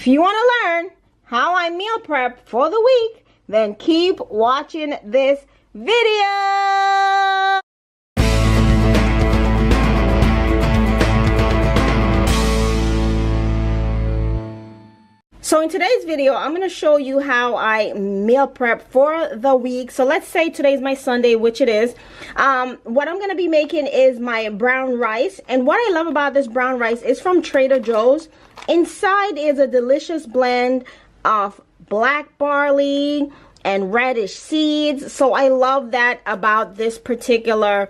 If you want to learn how I meal prep for the week, then keep watching this video. So in today's video, I'm going to show you how I meal prep for the week. So let's say today's my Sunday, which it is. What I'm going to be making is my brown rice. And what I love about this brown rice is from Trader Joe's. Inside is a delicious blend of black barley and radish seeds. So I love that about this particular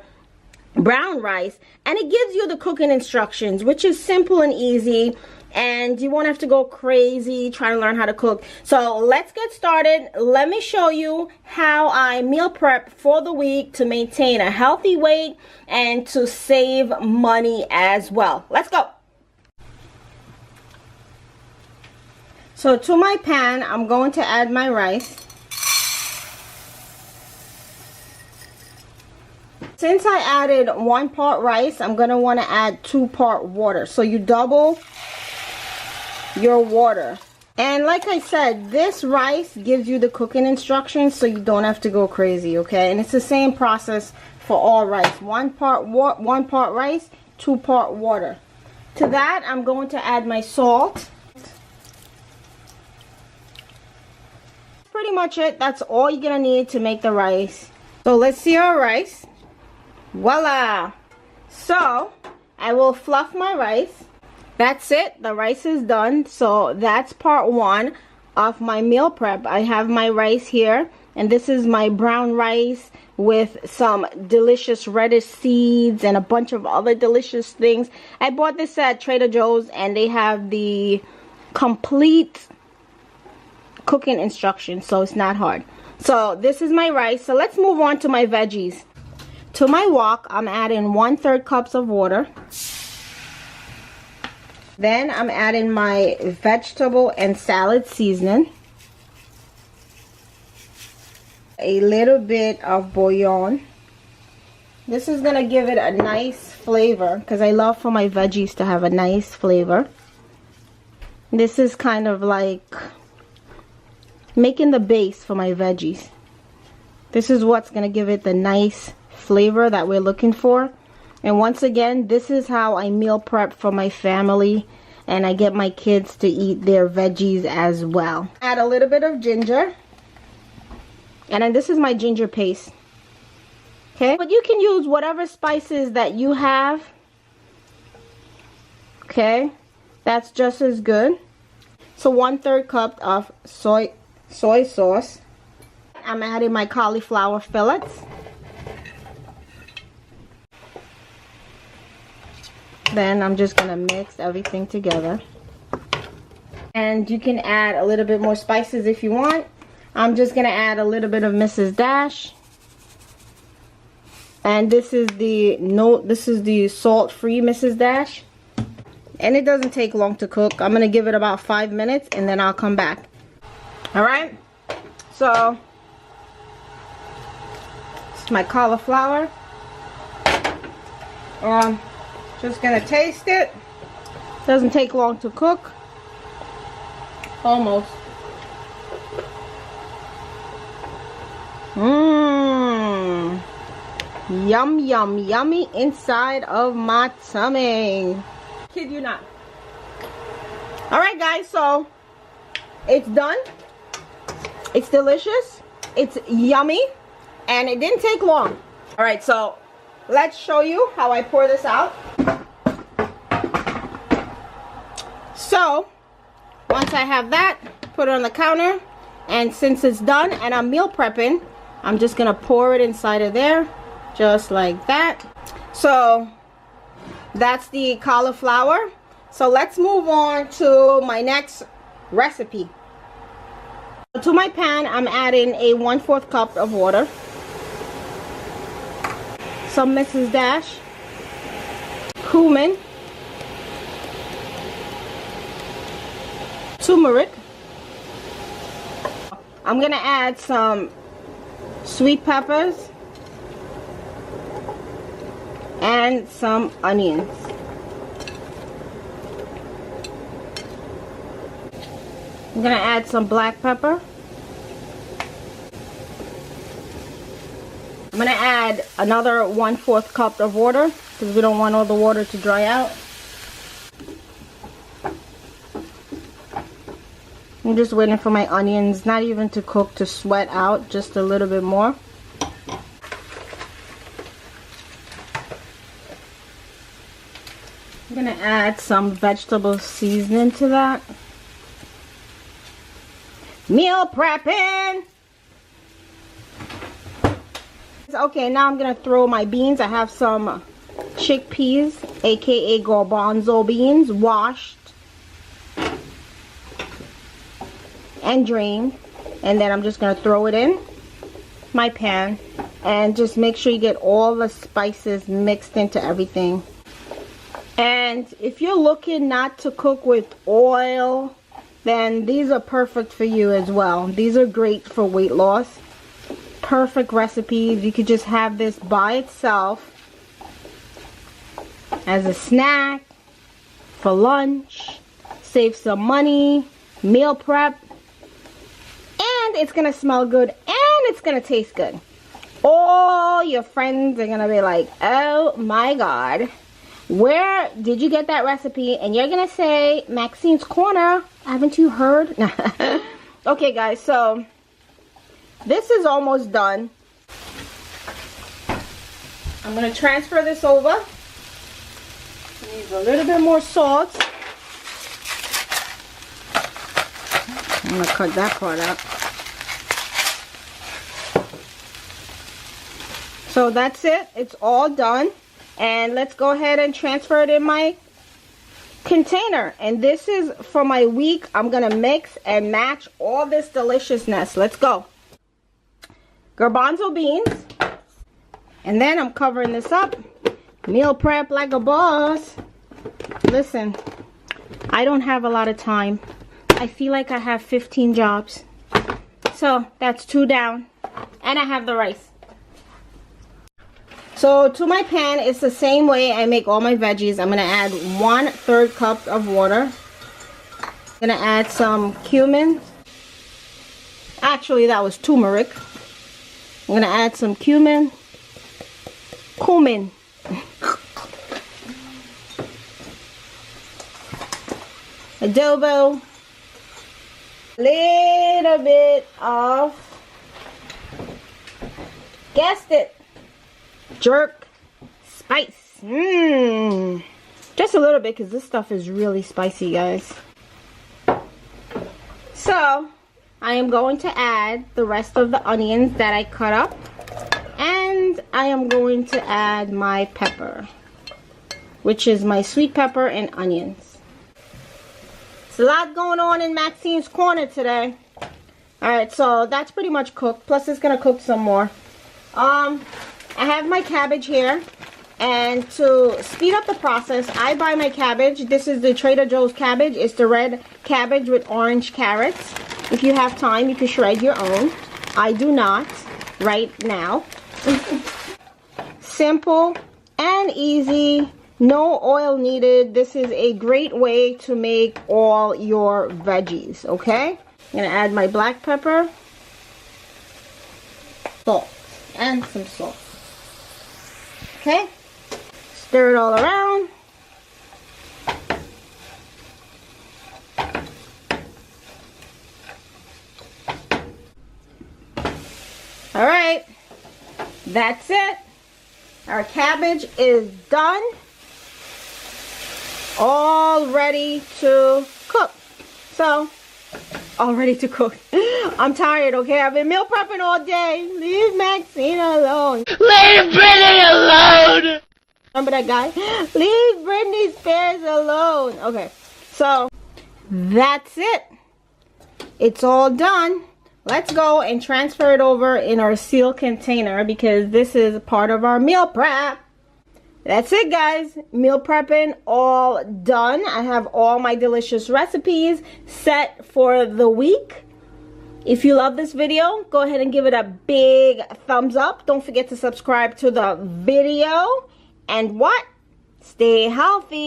brown rice. And it gives you the cooking instructions, which is simple and easy. And you won't have to go crazy trying to learn how to cook. So let's get started. Let me show you how I meal prep for the week to maintain a healthy weight and to save money as well. Let's go. So to my pan, I'm going to add my rice. Since I added 1 part rice, I'm going to want to add 2 part water. So you double your water. And like I said, this rice gives you the cooking instructions, so you don't have to go crazy, okay? And it's the same process for all rice. 1 part rice, 2 part water. To that, I'm going to add my salt. Pretty much it. That's all you're gonna need to make the rice. So let's see our rice. Voila! So I will fluff my rice. That's it. The rice is done. So that's part 1 of my meal prep. I have my rice here, and this is my brown rice with some delicious radish seeds and a bunch of other delicious things. I bought this at Trader Joe's, and they have the complete cooking instructions, so it's not hard. So this is my rice. So let's move on to my veggies. To my wok, I'm adding 1/3 cups of water. Then I'm adding my vegetable and salad seasoning, a little bit of bouillon. This is gonna give it a nice flavor because I love for my veggies to have a nice flavor. This is kind of like making the base for my veggies. This is what's gonna give it the nice flavor that we're looking for. And once again, this is how I meal prep for my family, and I get my kids to eat their veggies as well. Add a little bit of ginger, and then this is my ginger paste. Okay, but you can use whatever spices that you have. Okay, that's just as good. So 1/3 cup of soy sauce. I'm adding my cauliflower fillets. Then I'm just gonna mix everything together. And you can add a little bit more spices if you want. I'm just gonna add a little bit of Mrs. Dash. And this is the salt-free Mrs. Dash. And it doesn't take long to cook. I'm gonna give it about 5 minutes and then I'll come back. Alright? So it's my cauliflower. Just gonna taste it. Doesn't take long to cook. Almost. Mmm. Yum, yum, yummy inside of my tummy. Kid you not. Alright guys, so it's done. It's delicious. It's yummy. And it didn't take long. Alright, so let's show you how I pour this out. So once I have that, put it on the counter, and since it's done and I'm meal prepping, I'm just gonna pour it inside of there, just like that. So that's the cauliflower. So let's move on to my next recipe. To my pan, I'm adding a 1/4 cup of water, some Mrs. Dash, cumin, turmeric. I'm gonna add some sweet peppers and some onions. I'm gonna add some black pepper. I'm gonna add another 1/4 cup of water because we don't want all the water to dry out. I'm just waiting for my onions not even to cook, to sweat out just a little bit more. I'm gonna add some vegetable seasoning to that. Meal prepping. Okay, now I'm gonna throw my beans. I have some chickpeas, aka garbanzo beans, washed and drained, and then I'm just gonna throw it in my pan and just make sure you get all the spices mixed into everything. And if you're looking not to cook with oil, then these are perfect for you as well. These are great for weight loss. Perfect recipes. You could just have this by itself as a snack, for lunch, save some money, meal prep, and it's gonna smell good and it's gonna taste good. All your friends are gonna be like, oh my god, where did you get that recipe? And you're gonna say, Maxine's Corner, haven't you heard? Okay guys, so this is almost done. I'm gonna transfer this over. Needs a little bit more salt. I'm gonna cut that part out. So that's it. It's all done. And let's go ahead and transfer it in my container. And this is for my week. I'm gonna mix and match all this deliciousness. Let's go. Garbanzo beans. And then I'm covering this up. Meal prep like a boss. Listen, I don't have a lot of time. I feel like I have 15 jobs. So that's 2 down. And I have the rice. So to my pan, it's the same way I make all my veggies. I'm going to add 1/3 cup of water. I'm going to add some cumin. Actually, that was turmeric. I'm going to add some cumin. Adobo. Little bit of, guessed it, jerk spice. Just a little bit because this stuff is really spicy, guys. So I am going to add the rest of the onions that I cut up, and I am going to add my pepper, which is my sweet pepper and onions. It's a lot going on in Maxine's Corner today. Alright, so that's pretty much cooked, plus it's gonna cook some more. I have my cabbage here, and to speed up the process, I buy my cabbage. This is the Trader Joe's cabbage. It's the red cabbage with orange carrots. If you have time, you can shred your own. I do not right now. Simple and easy, no oil needed. This is a great way to make all your veggies, okay? I'm gonna add my black pepper, salt, and some salt. Okay, stir it all around. All right, that's it. Our cabbage is done. All ready to cook. So, all ready to cook. I'm tired, okay? I've been meal prepping all day. Leave Maxine alone. Leave Brittany alone! Remember that guy? Leave Britney Spears alone. Okay, so that's it. It's all done. Let's go and transfer it over in our sealed container because this is part of our meal prep. That's it, guys. Meal prepping all done. I have all my delicious recipes set for the week. If you love this video, go ahead and give it a big thumbs up. Don't forget to subscribe to the video. And what? Stay healthy.